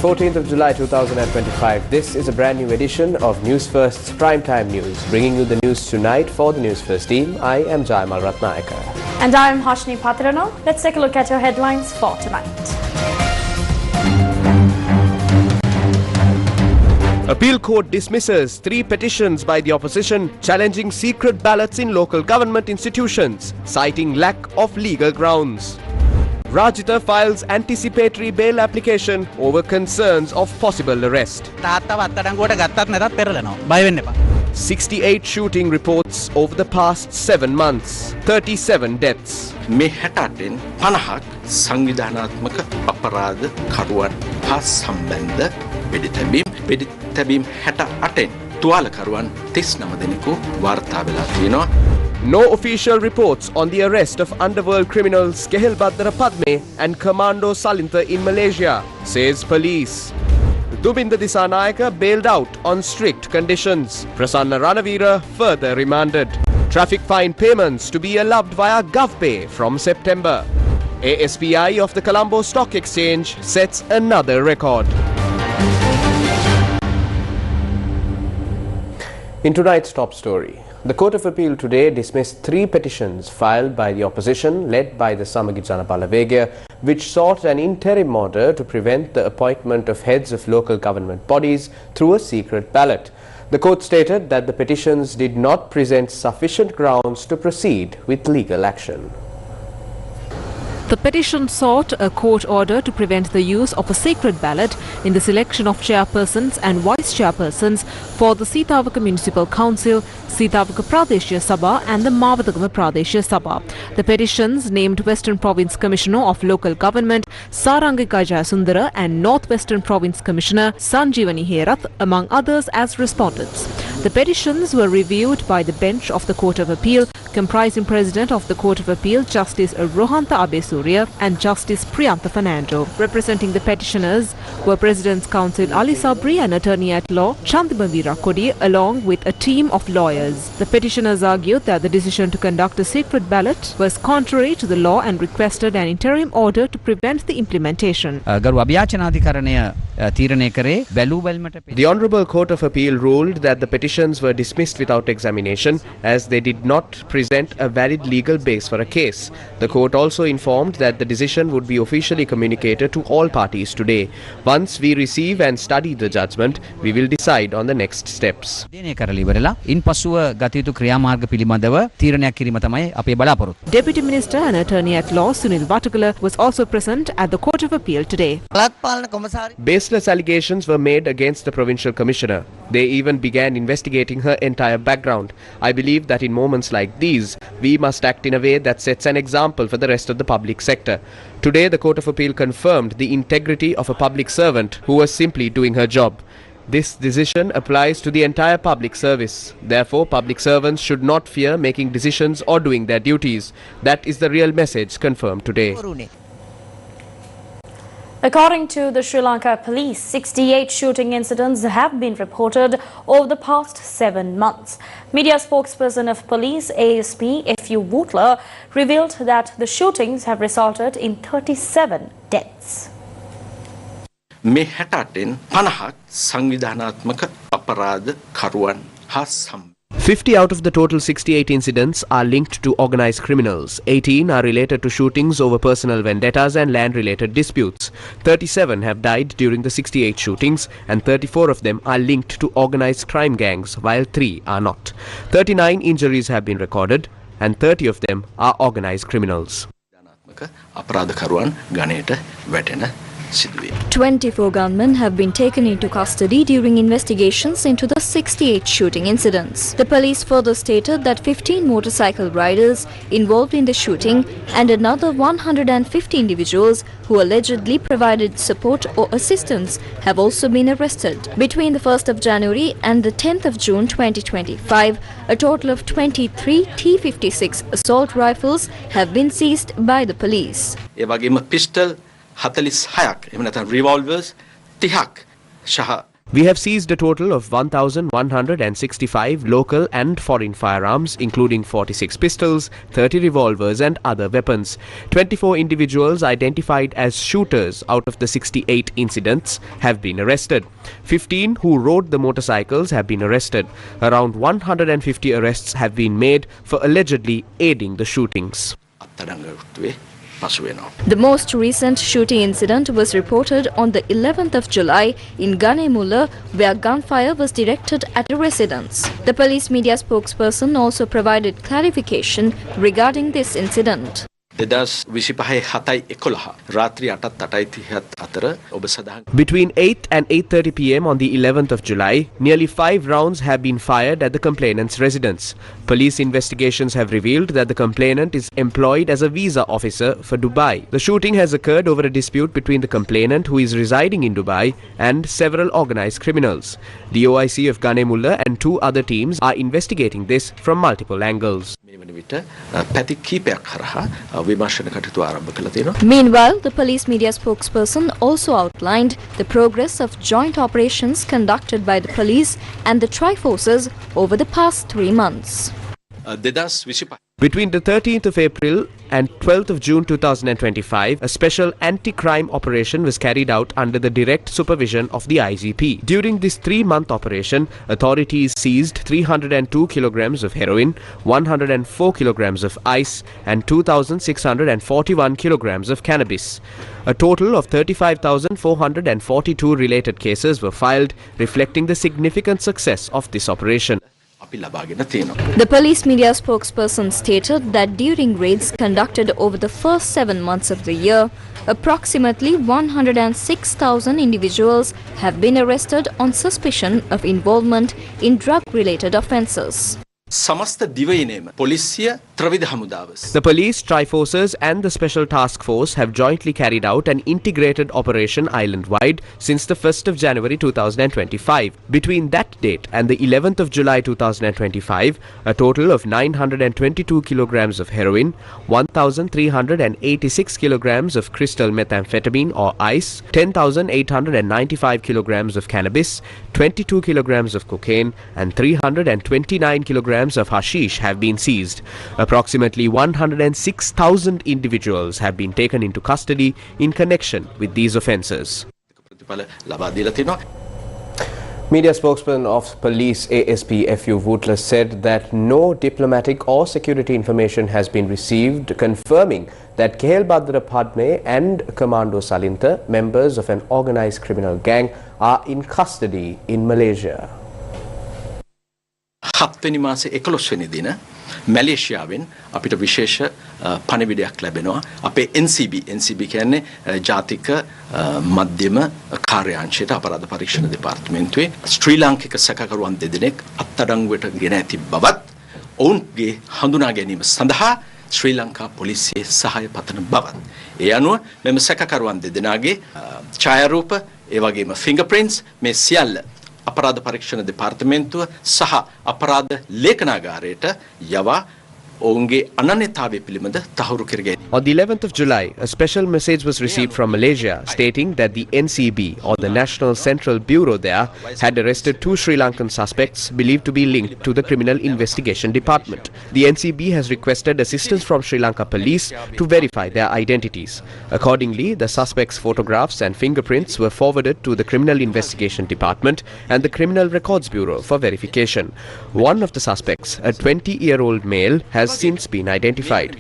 14th of July 2025. This is a brand new edition of Newsfirst's Primetime News. Bringing you the news tonight for the Newsfirst team, I am Jayamal Ratnayaka. And I am Harshni Patirano. Let's take a look at your headlines for tonight. Appeal Court dismisses 3 petitions by the opposition challenging secret ballots in local government institutions, citing lack of legal grounds. Rajita files anticipatory bail application over concerns of possible arrest. 68 shooting reports over the past 7 months, 37 deaths. මේ 68න් 50ක් සංවිධානාත්මක අපරාධ කරුවන් හා සම්බන්ධ වෙඩිතැබීම් 68න් තුවාලකරුවන් 39 දෙනෙකු වාර්තා වෙලා තියෙනවා. No official reports on the arrest of underworld criminals Kehel Badra Padme and Commando Salintha in Malaysia, says police. Dubinda Disanayaka bailed out on strict conditions. Prasanna Ranavira further remanded. Traffic fine payments to be allowed via GovPay from September. ASPI of the Colombo Stock Exchange sets another record. In tonight's top story, the Court of Appeal today dismissed 3 petitions filed by the opposition led by the Samagi Jana Balawegaya, which sought an interim order to prevent the appointment of heads of local government bodies through a secret ballot. The court stated that the petitions did not present sufficient grounds to proceed with legal action. The petition sought a court order to prevent the use of a secret ballot in the selection of chairpersons and vice chairpersons for the Sitavaka Municipal Council, Sitavaka Pradeshya Sabha and the Mavathagama Pradeshya Sabha. The petitions named Western Province Commissioner of Local Government Sarangika Jayasundara and North Western Province Commissioner Sanjeevani Herath among others as respondents. The petitions were reviewed by the bench of the Court of Appeal, comprising President of the Court of Appeal Justice Rohantha Abesurya and Justice Priyantha Fernando. Representing the petitioners were President's Counsel Ali Sabri and Attorney at Law Chandibandira Kodi along with a team of lawyers. The petitioners argued that the decision to conduct a secret ballot was contrary to the law and requested an interim order to prevent the implementation. The Honourable Court of Appeal ruled that the petitions were dismissed without examination as they did not present a valid legal base for a case. The court also informed that the decision would be officially communicated to all parties today. Once we receive and study the judgment, we will decide on the next steps. Deputy Minister and Attorney at Law Sunil Vatakula was also present at the Court of Appeal today. Baseless allegations were made against the Provincial Commissioner. They even began investigating her entire background. I believe that in moments like these, we must act in a way that sets an example for the rest of the public sector. Today, the Court of Appeal confirmed the integrity of a public servant who was simply doing her job. This decision applies to the entire public service. Therefore, public servants should not fear making decisions or doing their duties. That is the real message confirmed today. According to the Sri Lanka police, 68 shooting incidents have been reported over the past 7 months. Media spokesperson of police, ASP F.U. Wootler, revealed that the shootings have resulted in 37 deaths. මේ 68න් 50ක් සංවිධානාත්මක අපරාධ කරුවන් හා 50 out of the total 68 incidents are linked to organized criminals. 18 are related to shootings over personal vendettas and land-related disputes. 37 have died during the 68 shootings and 34 of them are linked to organized crime gangs, while 3 are not. 39 injuries have been recorded and 30 of them are organized criminals. 24 gunmen have been taken into custody during investigations into the 68 shooting incidents. The police further stated that 15 motorcycle riders involved in the shooting and another 150 individuals who allegedly provided support or assistance have also been arrested. Between the 1st of January and the 10th of June 2025, a total of 23 T-56 assault rifles have been seized by the police. pistol 46ක් එහෙම නැත්නම් revolvers 30ක් සහ We have seized a total of 1,165 local and foreign firearms, including 46 pistols, 30 revolvers and other weapons. 24 individuals identified as shooters out of the 68 incidents have been arrested. 15 who rode the motorcycles have been arrested. Around 150 arrests have been made for allegedly aiding the shootings. The most recent shooting incident was reported on the 11th of July in Ganemulla, where gunfire was directed at a residence. The police media spokesperson also provided clarification regarding this incident. Between 8 and 8:30 p.m. on the 11th of July, nearly 5 rounds have been fired at the complainant's residence. Police investigations have revealed that the complainant is employed as a visa officer for Dubai. The shooting has occurred over a dispute between the complainant, who is residing in Dubai, and several organized criminals. The OIC of Ganemulla and 2 other teams are investigating this from multiple angles. Meanwhile, the police media spokesperson also outlined the progress of joint operations conducted by the police and the Tri-Forces over the past 3 months. Between the 13th of April and 12th of June 2025, a special anti-crime operation was carried out under the direct supervision of the IGP. During this 3-month operation, authorities seized 302 kilograms of heroin, 104 kilograms of ice and 2,641 kilograms of cannabis. A total of 35,442 related cases were filed, reflecting the significant success of this operation. The police media spokesperson stated that during raids conducted over the first 7 months of the year, approximately 106,000 individuals have been arrested on suspicion of involvement in drug-related offences. The police, Tri-Forces and the Special Task Force have jointly carried out an integrated operation island-wide since the 1st of January 2025. Between that date and the 11th of July 2025, a total of 922 kilograms of heroin, 1,386 kilograms of crystal methamphetamine or ice, 10,895 kilograms of cannabis, 22 kilograms of cocaine and 329 kilograms of hashish have been seized. Approximately 106,000 individuals have been taken into custody in connection with these offences. Media spokesman of police ASP F.U. Wootler said that no diplomatic or security information has been received confirming that Kehel Badra Padme and Commando Salinta, members of an organised criminal gang, are in custody in Malaysia. 7 මාසේ 11 වෙනි දින මැලේසියාවෙන් අපිට විශේෂ පණිවිඩයක් ලැබෙනවා අපේ NCB කියන්නේ ජාතික මධ්‍යම කාර්යාංශයට අපරාධ පරීක්ෂණ දෙපාර්තමේන්තුවේ ශ්‍රී ලාංකික සැකකරුවන් දෙදෙනෙක් අත්අඩංගුවට ගෙන ඇති බවත් ඔවුන්ගේ හඳුනා ගැනීම සඳහා ශ්‍රී ලංකා පොලිසියේ සහාය පතන බවත් ඒ අනුව මෙම සැකකරුවන් දෙදෙනාගේ ඡායාරූප ඒ වගේම ෆින්ගර්ප්‍රින්ට්ස් මේ සියල්ල अपराध परीक्षण डिपार्टमेंटुව සහ අපරාධ ලේඛනාගාරයට යවා ඔවුන්ගේ අනන්‍යතාවය පිළිබඳ තහවුරු කර ගැනීම. On the 11th of July, a special message was received from Malaysia stating that the NCB, or the National Central Bureau there, had arrested 2 Sri Lankan suspects believed to be linked to the Criminal Investigation Department. The NCB has requested assistance from Sri Lanka Police to verify their identities. Accordingly, the suspects' photographs and fingerprints were forwarded to the Criminal Investigation Department and the Criminal Records Bureau for verification. One of the suspects, a 20-year-old male, has since been identified.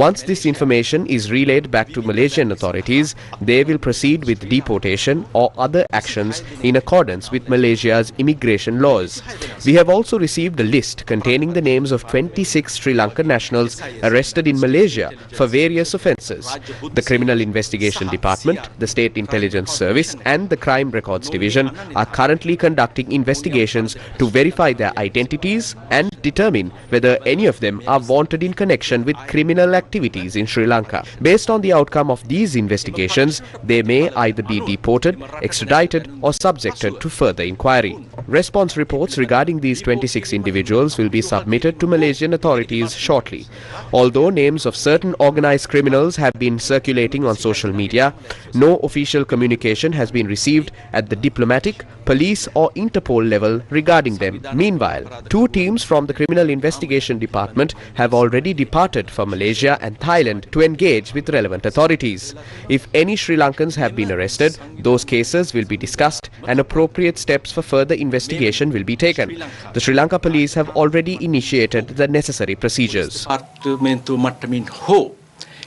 Once this information is relayed back to Malaysian authorities, they will proceed with deportation or other actions in accordance with Malaysia's immigration laws. We have also received a list containing the names of 26 Sri Lankan nationals arrested in Malaysia for various offences. The Criminal Investigation Department, the State Intelligence Service and the Crime Records Division are currently conducting investigations to verify their identities and determine whether any of them are wanted in connection with criminal activities in Sri Lanka. Based on the outcome of these investigations, they may either be deported, extradited or subjected to further inquiry. Response reports regarding these 26 individuals will be submitted to Malaysian authorities shortly. Although names of certain organised criminals have been circulating on social media, no official communication has been received at the diplomatic police or Interpol level regarding them. Meanwhile, 2 teams from the Criminal Investigation Department have already departed for Malaysia and Thailand to engage with relevant authorities. If any Sri Lankans have been arrested, those cases will be discussed and appropriate steps for further investigation will be taken. The Sri Lanka police have already initiated the necessary procedures. පාර්ලිමේන්තු මට්ටමින් හෝ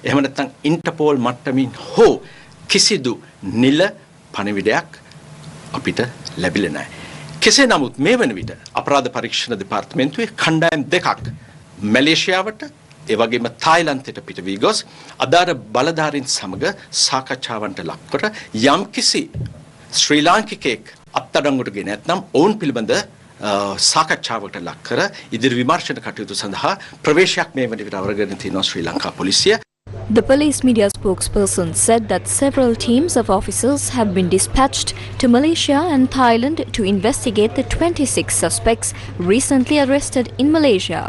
එහෙම නැත්නම් ඉන්ටර්පෝල් මට්ටමින් හෝ කිසිදු නිල පණිවිඩයක් අපිට ලැබිලා නැහැ. කෙසේ නමුත් මේ වන විට අපරාධ පරීක්ෂණ දෙපාර්තමේන්තුවේ කණ්ඩායම් දෙකක් මැලේසියාවට ඒ වගේම තායිලන්තයට පිට වී ගොස් අදාළ බලධාරීන් සමග සාකච්ඡාවන්ට ලක්කර යම්කිසි ශ්‍රී ලාංකිකයෙක් අත්අඩංගුවට ගෙන නැත්නම් ඔවුන් පිළිබඳ සාකච්ඡාවකට ලක් කර ඉදිරි විමර්ශන කටයුතු සඳහා ප්‍රවේශයක් මේ වන විට අවරගෙන තියෙනවා ශ්‍රී ලංකා පොලිසිය. The police media spokesperson said that several teams of officers have been dispatched to Malaysia and Thailand to investigate the 26 suspects recently arrested in Malaysia.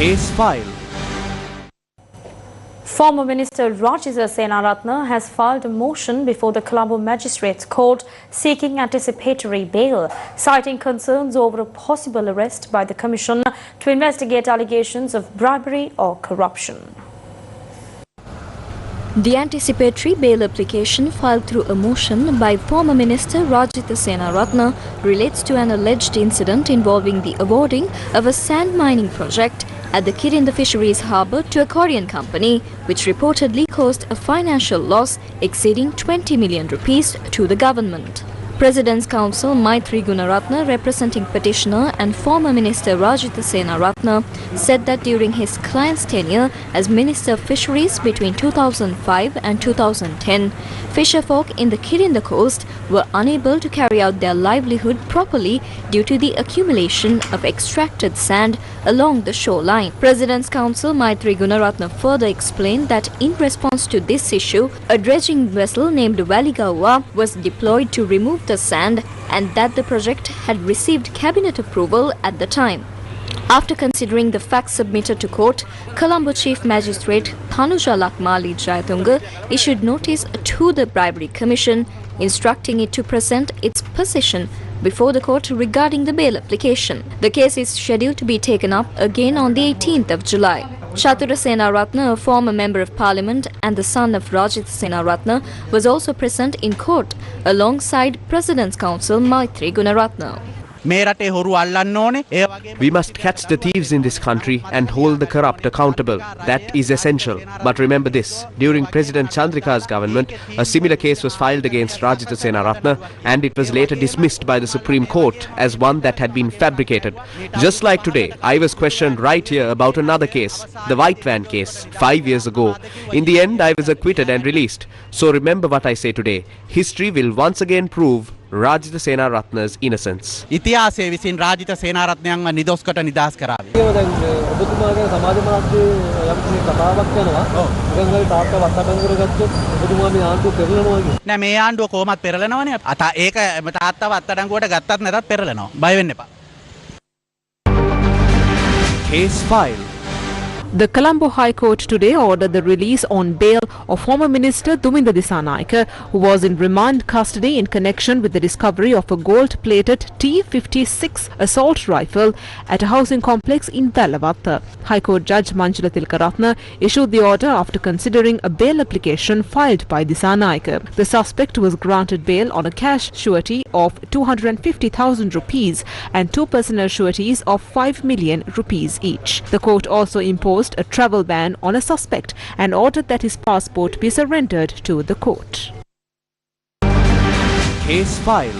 Case file. Former Minister Rajitha Senaratne has filed a motion before the Colombo Magistrates Court seeking anticipatory bail, citing concerns over a possible arrest by the Commission to investigate allegations of bribery or corruption. The anticipatory bail application filed through a motion by former Minister Rajitha Senaratne relates to an alleged incident involving the awarding of a sand mining project at the Kirinda Fisheries Harbour to a Korean company, which reportedly caused a financial loss exceeding 20 million rupees to the government. President's Counsel Maitri Gunaratne, representing petitioner and former Minister Rajitha Senaratne, said that during his client's tenure as Minister of Fisheries between 2005 and 2010, fisherfolk in the Kirinda coast were unable to carry out their livelihood properly due to the accumulation of extracted sand along the shoreline. President's Counsel Maitri Gunaratne further explained that in response to this issue, a dredging vessel named Valigawa was deployed to remove the sand and that the project had received cabinet approval at the time. After considering the facts submitted to court, Colombo Chief Magistrate Thanuja Lakmali Jayatunga issued notice to the Bribery Commission, instructing it to present its position before the court regarding the bail application. The case is scheduled to be taken up again on the 18th of July. Chatura Senaratne, a former Member of Parliament and the son of Rajitha Senaratne, was also present in court alongside President's Counsel Maitri Gunaratne. We must catch the thieves in this country and hold the corrupt accountable. That is essential. But remember this, during President Chandrika's government, a similar case was filed against Rajitha Senaratne and it was later dismissed by the Supreme Court as one that had been fabricated. Just like today, I was questioned right here about another case, the White Van case, 5 years ago. In the end, I was acquitted and released. So remember what I say today. History will once again prove Rajitha Senaratne's innocence. ඉතිහාසයේ විසින් රාජිත සේනාරත්නයන්ව නිදොස්කට නිදහස් කරාවි. ඒක දැන් ඔබතුමාගේ සමාජ මාධ්‍යයේ යම්කිසි කතාවක් යනවා. නිකන් හරි තාත්තා වත්තඩංගුර ගත්තොත් ඔබතුමා මේ ආණ්ඩුව පෙරලනවා කියන්නේ. නෑ මේ ආණ්ඩුව කොහොමත් පෙරලනවනේ. ඒක තාත්තාව අත්අඩංගුවට ගත්තත් නැතත් පෙරලනවා. බය වෙන්න එපා. Case file. The Colombo High Court today ordered the release on bail of former Minister Duminda Dissanayake, who was in remand custody in connection with the discovery of a gold-plated T-56 assault rifle at a housing complex in Vellavatta. High Court Judge Manjula Tilkaratne issued the order after considering a bail application filed by Dissanayake. The suspect was granted bail on a cash surety of 250,000 rupees and 2 personal sureties of 5 million rupees each. The court also imposed a travel ban on a suspect and ordered that his passport be surrendered to the court. Case file.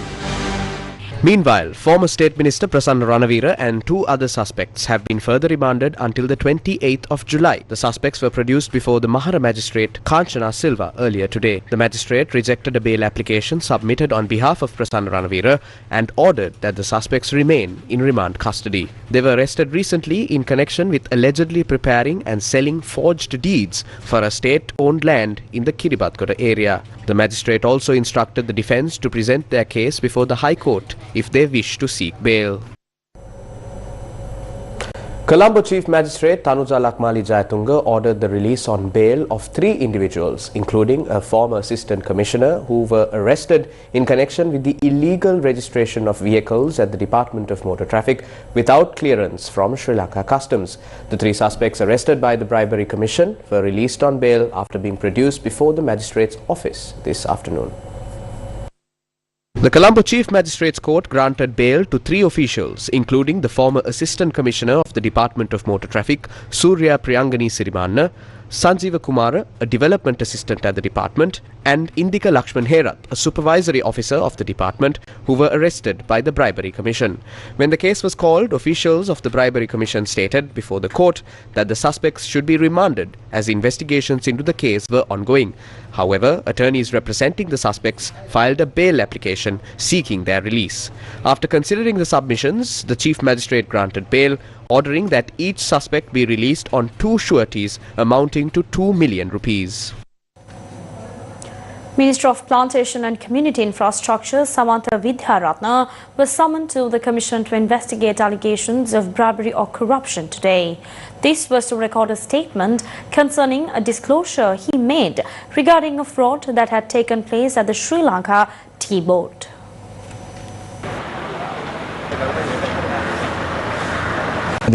Meanwhile, former State Minister Prasanna Ranawira and 2 other suspects have been further remanded until the 28th of July. The suspects were produced before the Mahara Magistrate Kanchana Silva earlier today. The magistrate rejected a bail application submitted on behalf of Prasanna Ranawira and ordered that the suspects remain in remand custody. They were arrested recently in connection with allegedly preparing and selling forged deeds for a state-owned land in the Kiribatkota area. The magistrate also instructed the defence to present their case before the High Court if they wish to seek bail. Colombo Chief Magistrate Tanuja Lakmali Jayatunga ordered the release on bail of 3 individuals, including a former Assistant Commissioner who were arrested in connection with the illegal registration of vehicles at the Department of Motor Traffic without clearance from Sri Lanka Customs. The 3 suspects arrested by the Bribery Commission were released on bail after being produced before the Magistrate's office this afternoon. The Colombo Chief Magistrate's Court granted bail to 3 officials, including the former Assistant Commissioner of the Department of Motor Traffic, Surya Priyangani Sirimanna, Sanjeeva Kumara, a development assistant at the department, and Indika Lakshman Herath, a supervisory officer of the department, who were arrested by the Bribery Commission. When the case was called, officials of the Bribery Commission stated before the court that the suspects should be remanded as investigations into the case were ongoing. However, attorneys representing the suspects filed a bail application seeking their release. After considering the submissions, the Chief Magistrate granted bail, ordering that each suspect be released on 2 sureties amounting to 2 million rupees. Minister of Plantation and Community Infrastructure Samantha Vidyaratna was summoned to the Commission to investigate allegations of bribery or corruption today. This was to record a statement concerning a disclosure he made regarding a fraud that had taken place at the Sri Lanka Tea Board. A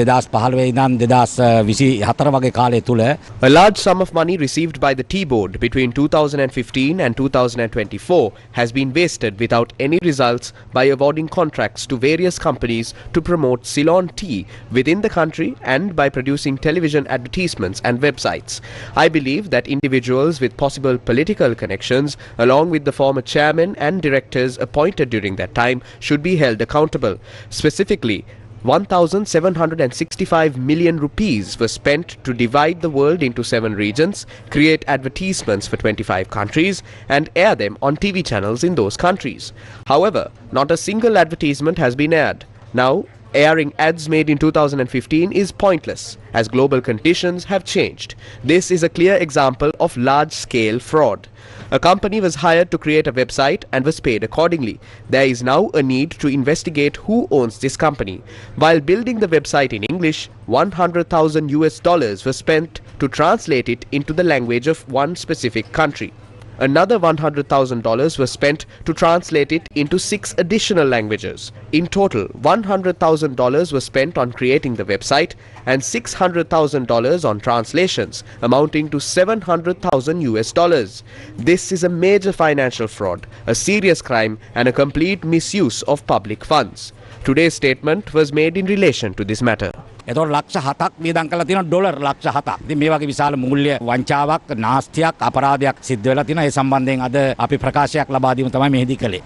large sum of money received by the Tea Board between 2015 and 2024 has been wasted without any results by awarding contracts to various companies to promote Ceylon tea within the country and by producing television advertisements and websites. I believe that individuals with possible political connections, along with the former chairman and directors appointed during that time, should be held accountable. Specifically, 1,765 million rupees were spent to divide the world into 7 regions, create advertisements for 25 countries, and air them on TV channels in those countries. However, not a single advertisement has been aired. Now, airing ads made in 2015 is pointless, as global conditions have changed. This is a clear example of large-scale fraud. A company was hired to create a website and was paid accordingly. There is now a need to investigate who owns this company. While building the website in English, $100,000 was spent to translate it into the language of one specific country. Another $100,000 was spent to translate it into 6 additional languages. In total, $100,000 was spent on creating the website and $600,000 on translations, amounting to $700,000. This is a major financial fraud, a serious crime, and a complete misuse of public funds. Today's statement was made in relation to this matter. එතකොට ලක්ෂ 7ක් වියදම් කරලා තියෙනවා dollar ලක්ෂ 7ක්. ඉතින් මේ වගේ විශාල මූල්‍ය වංචාවක් නාස්තියක් අපරාධයක් සිද්ධ වෙලා තියෙනවා. ඒ සම්බන්ධයෙන් අද අපි ප්‍රකාශයක් ලබා දීමු තමයි මෙහිදී කළේ.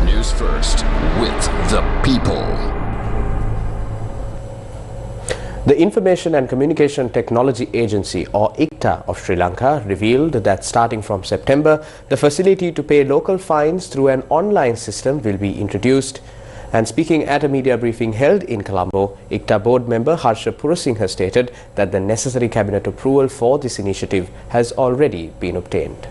Newsfirst with the people. The Information and Communication Technology Agency, or ICTA, of Sri Lanka revealed that starting from September, the facility to pay local fines through an online system will be introduced. And speaking at a media briefing held in Colombo, ICTA board member Harsha Purasinghe stated that the necessary cabinet approval for this initiative has already been obtained.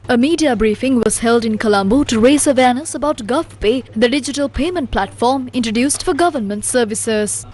A media briefing was held in Colombo to raise awareness about GovPay, the digital payment platform introduced for government services.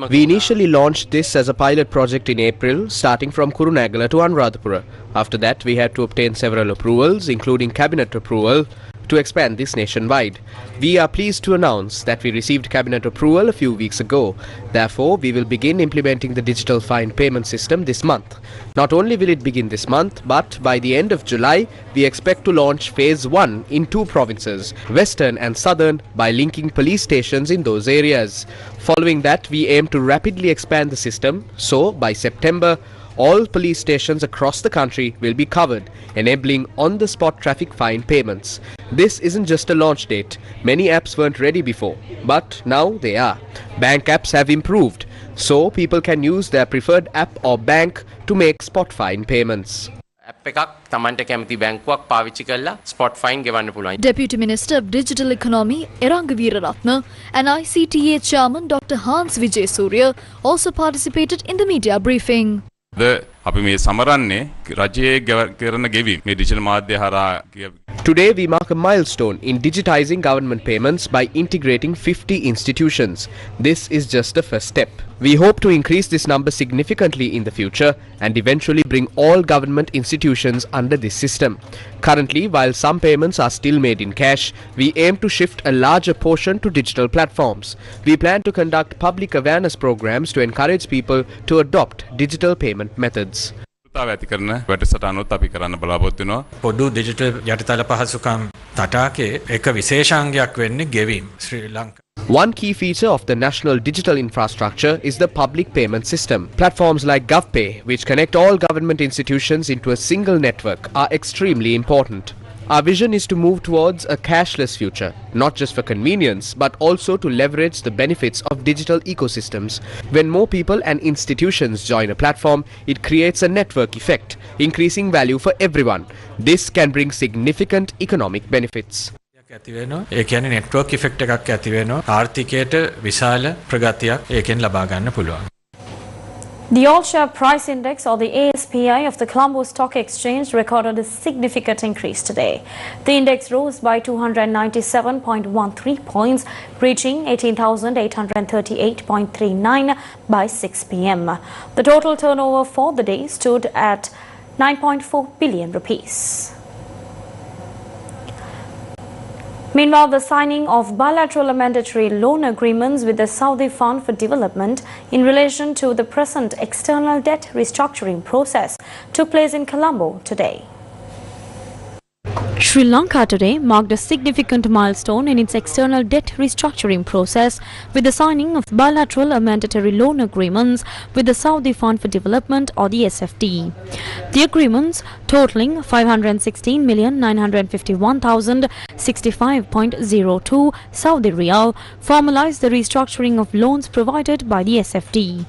We initially launched this as a pilot project in April, starting from Kurunegala to Anuradhapura. After that, we had to obtain several approvals, including cabinet approval, to expand this nationwide. We are pleased to announce that we received cabinet approval a few weeks ago. Therefore, we will begin implementing the digital fine payment system this month. Not only will it begin this month, but by the end of July, we expect to launch phase 1 in 2 provinces, Western and Southern, by linking police stations in those areas. Following that, we aim to rapidly expand the system, so by September, all police stations across the country will be covered, enabling on-the-spot traffic fine payments. This isn't just a launch date. Many apps weren't ready before, but now they are. Bank apps have improved, so people can use their preferred app or bank to make spot fine payments. Deputy Minister of Digital Economy Eranga Veeraratna and ICTA Chairman Dr. Hans Vijay Surya also participated in the media briefing. අපි මේ සමරන්නේ රජයේ කරන ගෙවීම් මේ digital මාධ්‍ය හරහා Today we mark a milestone in digitizing government payments by integrating 50 institutions. This is just the first step. We hope to increase this number significantly in the future and eventually bring all government institutions under this system. Currently, while some payments are still made in cash, we aim to shift a larger portion to digital platforms. We plan to conduct public awareness programs to encourage people to adopt digital payment methods. ඇති කරන වැඩසටහනොත් අපි කරන්න බලාපොරොත්තු වෙනවා. පොදු digital යටිතල පහසුකම් තටාකේ එක විශේෂාංගයක් වෙන්නේ ගෙවීම ශ්‍රී Lanka. One key feature of the national digital infrastructure is the public payment system. Platforms like GovPay, which connect all government institutions into a single network, are extremely important. Our vision is to move towards a cashless future, not just for convenience, but also to leverage the benefits of digital ecosystems. When more people and institutions join a platform, it creates a network effect, increasing value for everyone. This can bring significant economic benefits. ඇති වෙනවා. ඒ කියන්නේ network effect එකක් ඇති වෙනවා. ආර්ථිකයට විශාල ප්‍රගතියක් ඒකෙන් ලබා ගන්න පුළුවන්. The all-share price index, or the ASPI, of the Colombo Stock Exchange recorded a significant increase today. The index rose by 297.13 points, reaching 18,838.39 by 6 p.m. The total turnover for the day stood at 9.4 billion rupees. Meanwhile, the signing of bilateral mandatory loan agreements with the Saudi Fund for Development in relation to the present external debt restructuring process took place in Colombo today. Sri Lanka today marked a significant milestone in its external debt restructuring process with the signing of bilateral mandatory loan agreements with the Saudi Fund for Development, or the SFD. The agreements, totaling 516,951,065.02 Saudi Riyal, formalize the restructuring of loans provided by the SFD.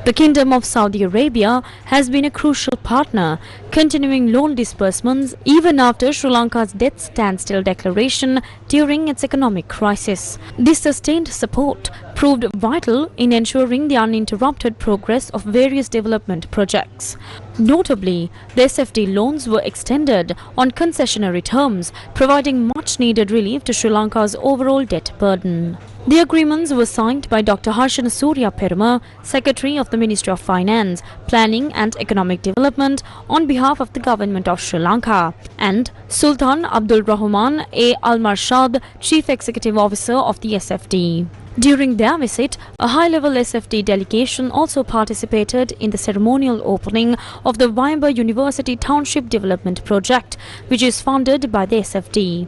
The Kingdom of Saudi Arabia has been a crucial partner, continuing loan disbursements even after Sri Lanka's debt standstill declaration during its economic crisis. This sustained support proved vital in ensuring the uninterrupted progress of various development projects. Notably, the SFD loans were extended on concessionary terms, providing much-needed relief to Sri Lanka's overall debt burden. The agreements were signed by Dr. Harshan Surya Peruma, Secretary of the Ministry of Finance, Planning and Economic Development, on behalf of the Government of Sri Lanka, and Sultan Abdul Rahman A. Al-Marshad, Chief Executive Officer of the SFD. During their visit, a high-level SFD delegation also participated in the ceremonial opening of the Wimber University Township Development Project, which is funded by the SFD.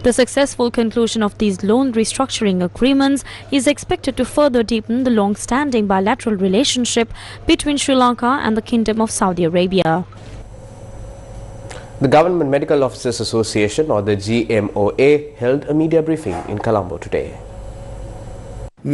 The successful conclusion of these loan restructuring agreements is expected to further deepen the long-standing bilateral relationship between Sri Lanka and the Kingdom of Saudi Arabia. The Government Medical Officers Association, or the GMOA, held a media briefing in Colombo today.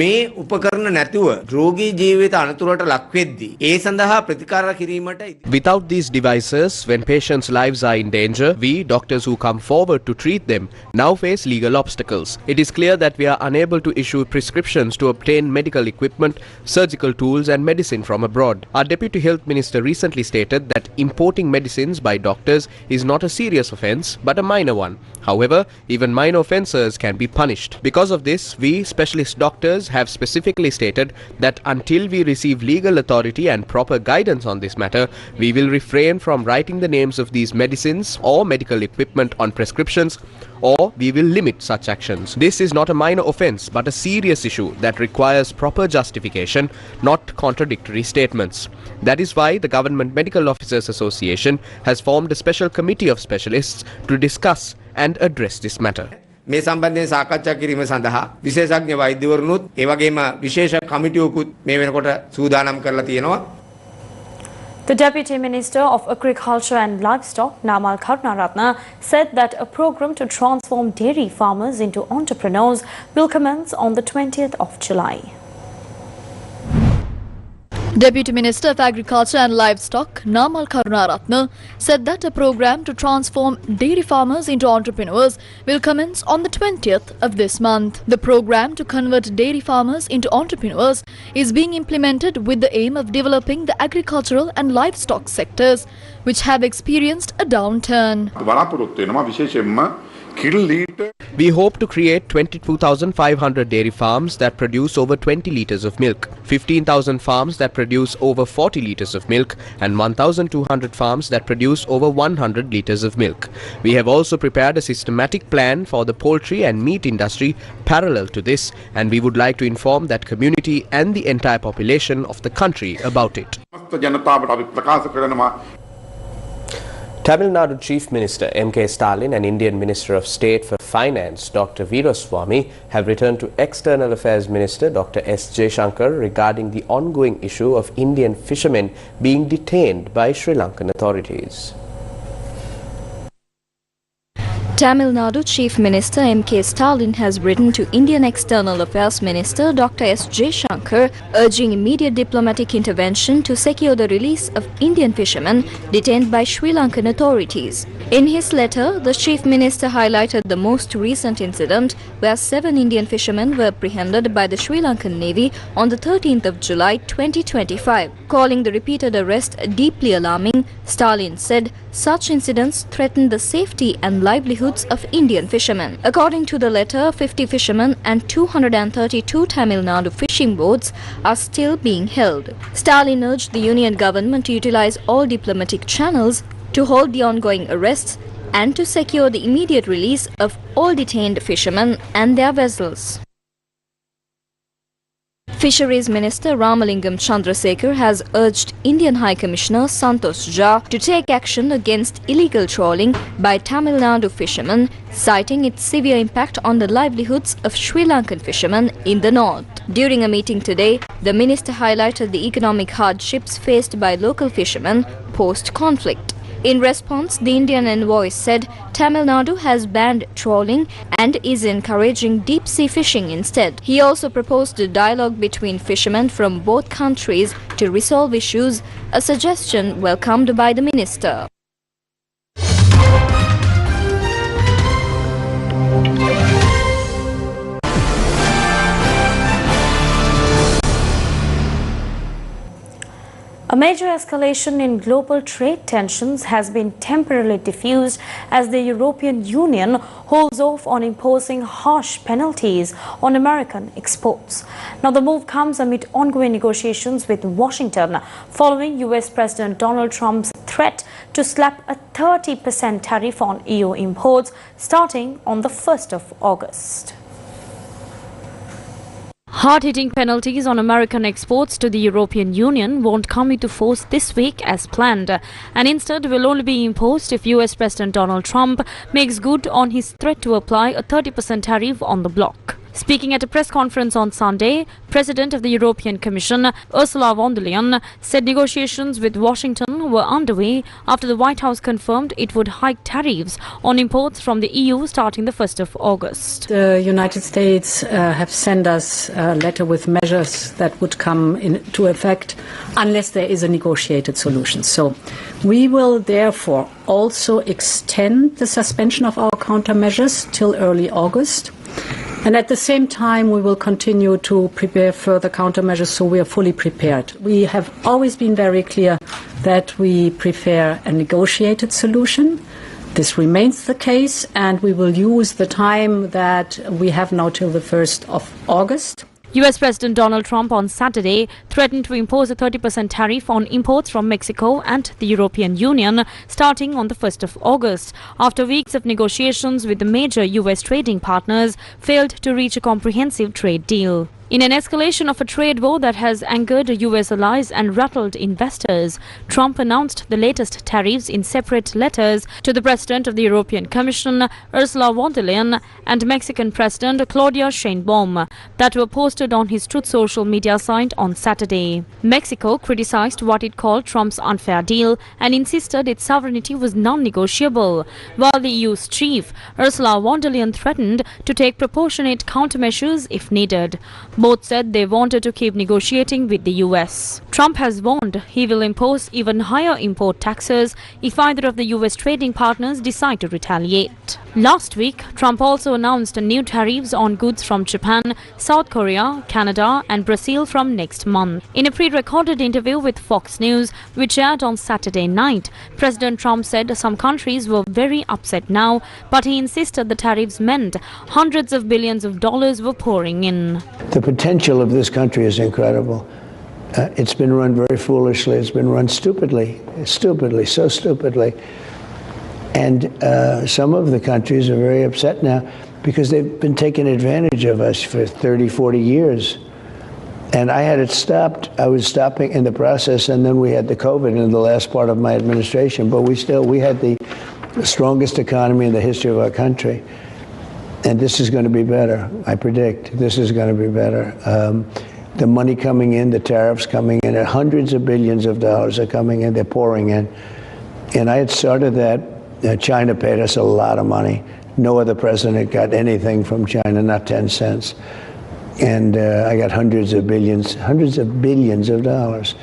මේ උපකරණ නැතුව රෝගී ජීවිත අනතුරට ලක් වෙද්දී ඒ සඳහා ප්‍රතිකාර කිරීමට Without these devices, when patients' lives are in danger, we, doctors who come forward to treat them, now face legal obstacles. It is clear that we are unable to issue prescriptions to obtain medical equipment, surgical tools and medicine from abroad. Our Deputy Health Minister recently stated that importing medicines by doctors is not a serious offence but a minor one. However, even minor offences can be punished. Because of this, we, specialist doctors, have specifically stated that until we receive legal authority and proper guidance on this matter, we will refrain from writing the names of these medicines or medical equipment on prescriptions, or we will limit such actions. This is not a minor offence but a serious issue that requires proper justification, not contradictory statements. That is why the Government Medical Officers Association has formed a special committee of specialists to discuss and address this matter. මේ සම්බන්ධයෙන් සාකච්ඡා කිරීම සඳහා විශේෂඥ වෛද්‍යවරුනුත් ඒ වගේම විශේෂ කමිටියකුත් මේ වෙනකොට සූදානම් කරලා තියෙනවා. The Deputy Minister of Agriculture and Livestock, Namal Karunaratne, said that a program to transform dairy farmers into entrepreneurs will commence on the 20th of July. Deputy Minister of Agriculture and Livestock, Namal Karunaratne, said that a program to transform dairy farmers into entrepreneurs will commence on the 20th of this month. The program to convert dairy farmers into entrepreneurs is being implemented with the aim of developing the agricultural and livestock sectors, which have experienced a downturn. We hope to create 22,500 dairy farms that produce over 20 litres of milk, 15,000 farms that produce over 40 litres of milk, and 1,200 farms that produce over 100 litres of milk. We have also prepared a systematic plan for the poultry and meat industry parallel to this, and we would like to inform that community and the entire population of the country about it. Tamil Nadu Chief Minister M.K. Stalin and Indian Minister of State for Finance Dr. Veeraswamy have returned to External Affairs Minister Dr. S. Jaishankar regarding the ongoing issue of Indian fishermen being detained by Sri Lankan authorities. Tamil Nadu Chief Minister M.K. Stalin has written to Indian External Affairs Minister Dr. S. Jaishankar urging immediate diplomatic intervention to secure the release of Indian fishermen detained by Sri Lankan authorities. In his letter, the Chief Minister highlighted the most recent incident where 7 Indian fishermen were apprehended by the Sri Lankan Navy on the 13th of July 2025. Calling the repeated arrest deeply alarming, Stalin said such incidents threaten the safety and livelihoods of Indian fishermen. According to the letter, 50 fishermen and 232 Tamil Nadu fishing boats are still being held. Stalin urged the Union government to utilize all diplomatic channels to hold the ongoing arrests and to secure the immediate release of all detained fishermen and their vessels. Fisheries Minister Ramalingam Chandrasekhar has urged Indian High Commissioner Santosh Jha to take action against illegal trawling by Tamil Nadu fishermen, citing its severe impact on the livelihoods of Sri Lankan fishermen in the north. During a meeting today, the minister highlighted the economic hardships faced by local fishermen post-conflict. In response, the Indian envoy said Tamil Nadu has banned trawling and is encouraging deep-sea fishing instead. He also proposed a dialogue between fishermen from both countries to resolve issues, a suggestion welcomed by the minister. A major escalation in global trade tensions has been temporarily diffused as the European Union holds off on imposing harsh penalties on American exports. Now, the move comes amid ongoing negotiations with Washington following US President Donald Trump's threat to slap a 30% tariff on EU imports starting on the 1st of August. Hard-hitting penalties on American exports to the European Union won't come into force this week as planned, and instead will only be imposed if US President Donald Trump makes good on his threat to apply a 30% tariff on the bloc. Speaking at a press conference on Sunday, President of the European Commission, Ursula von der Leyen, said negotiations with Washington were underway after the White House confirmed it would hike tariffs on imports from the EU starting the 1st of August. The United States have sent us a letter with measures that would come into effect unless there is a negotiated solution. So we will therefore also extend the suspension of our countermeasures till early August. And at the same time, we will continue to prepare further countermeasures so we are fully prepared. We have always been very clear that we prefer a negotiated solution. This remains the case, and we will use the time that we have now till the 1st of August. US President Donald Trump on Saturday threatened to impose a 30% tariff on imports from Mexico and the European Union starting on the 1st of August, after weeks of negotiations with the major US trading partners failed to reach a comprehensive trade deal. In an escalation of a trade war that has angered US allies and rattled investors, Trump announced the latest tariffs in separate letters to the President of the European Commission, Ursula von der Leyen, and Mexican President Claudia Sheinbaum, that were posted on his Truth social media site on Saturday. Mexico criticized what it called Trump's unfair deal and insisted its sovereignty was non-negotiable, while the EU's chief, Ursula von der Leyen, threatened to take proportionate countermeasures if needed. Both said they wanted to keep negotiating with the US. Trump has warned he will impose even higher import taxes if either of the US trading partners decide to retaliate. Last week, Trump also announced new tariffs on goods from Japan, South Korea, Canada and Brazil from next month. In a pre-recorded interview with Fox News, which aired on Saturday night, President Trump said some countries were very upset now, but he insisted the tariffs meant hundreds of billions of dollars were pouring in. The potential of this country is incredible. It's been run very foolishly. It's been run stupidly, so stupidly. And some of the countries are very upset now because they've been taking advantage of us for 30, 40 years. And I had it stopped. I was stopping in the process, and then we had the COVID in the last part of my administration. But we had the strongest economy in the history of our country. And this is going to be better, I predict. This is going to be better. The money coming in, the tariffs coming in, hundreds of billions of dollars are coming in, they're pouring in. And I had started that. China paid us a lot of money. No other president got anything from China, not 10 cents. And I got hundreds of billions of dollars.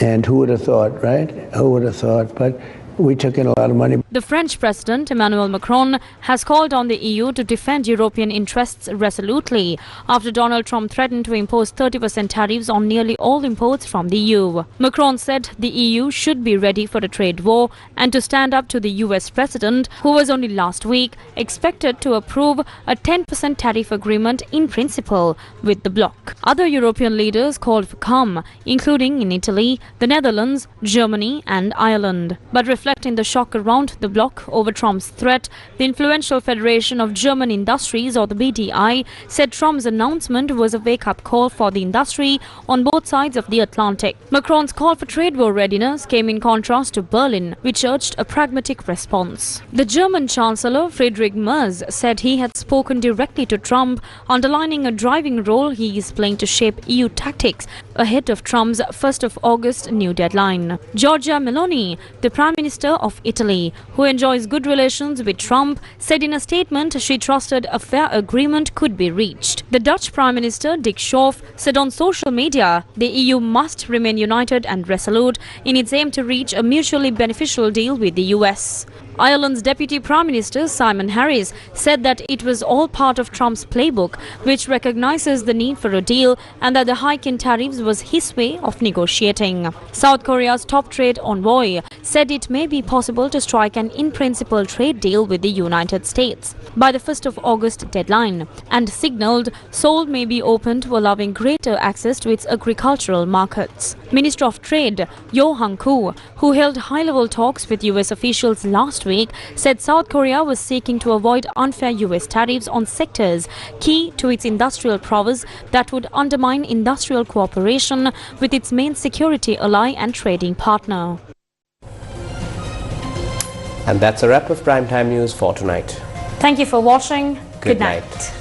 And who would have thought, right? Who would have thought? But we took in a lot of money. The French President Emmanuel Macron has called on the EU to defend European interests resolutely after Donald Trump threatened to impose 30% tariffs on nearly all imports from the EU. Macron said the EU should be ready for a trade war and to stand up to the US President, who was only last week expected to approve a 10% tariff agreement in principle with the bloc. Other European leaders called for calm, including in Italy, the Netherlands, Germany and Ireland. But reflecting the shock around the bloc over Trump's threat, the influential Federation of German Industries, or the BDI, said Trump's announcement was a wake-up call for the industry on both sides of the Atlantic. Macron's call for trade war readiness came in contrast to Berlin, which urged a pragmatic response. The German Chancellor Friedrich Merz said he had spoken directly to Trump, underlining a driving role he is playing to shape EU tactics ahead of Trump's 1st of August new deadline. Giorgia Meloni, the Prime Minister of Italy, who enjoys good relations with Trump, said in a statement she trusted a fair agreement could be reached. The Dutch Prime Minister Dick Schoof said on social media the EU must remain united and resolute in its aim to reach a mutually beneficial deal with the US. Ireland's Deputy Prime Minister Simon Harris said that it was all part of Trump's playbook, which recognizes the need for a deal and that the hike in tariffs was his way of negotiating. South Korea's top trade envoy said it may be possible to strike an in-principle trade deal with the United States by the 1st of August deadline and signaled Seoul may be open to allowing greater access to its agricultural markets. Minister of Trade Yo Hang-koo, who held high-level talks with US officials last week, said South Korea was seeking to avoid unfair US tariffs on sectors key to its industrial prowess that would undermine industrial cooperation with its main security ally and trading partner. And that's a wrap of Primetime News for tonight. Thank you for watching. Good night.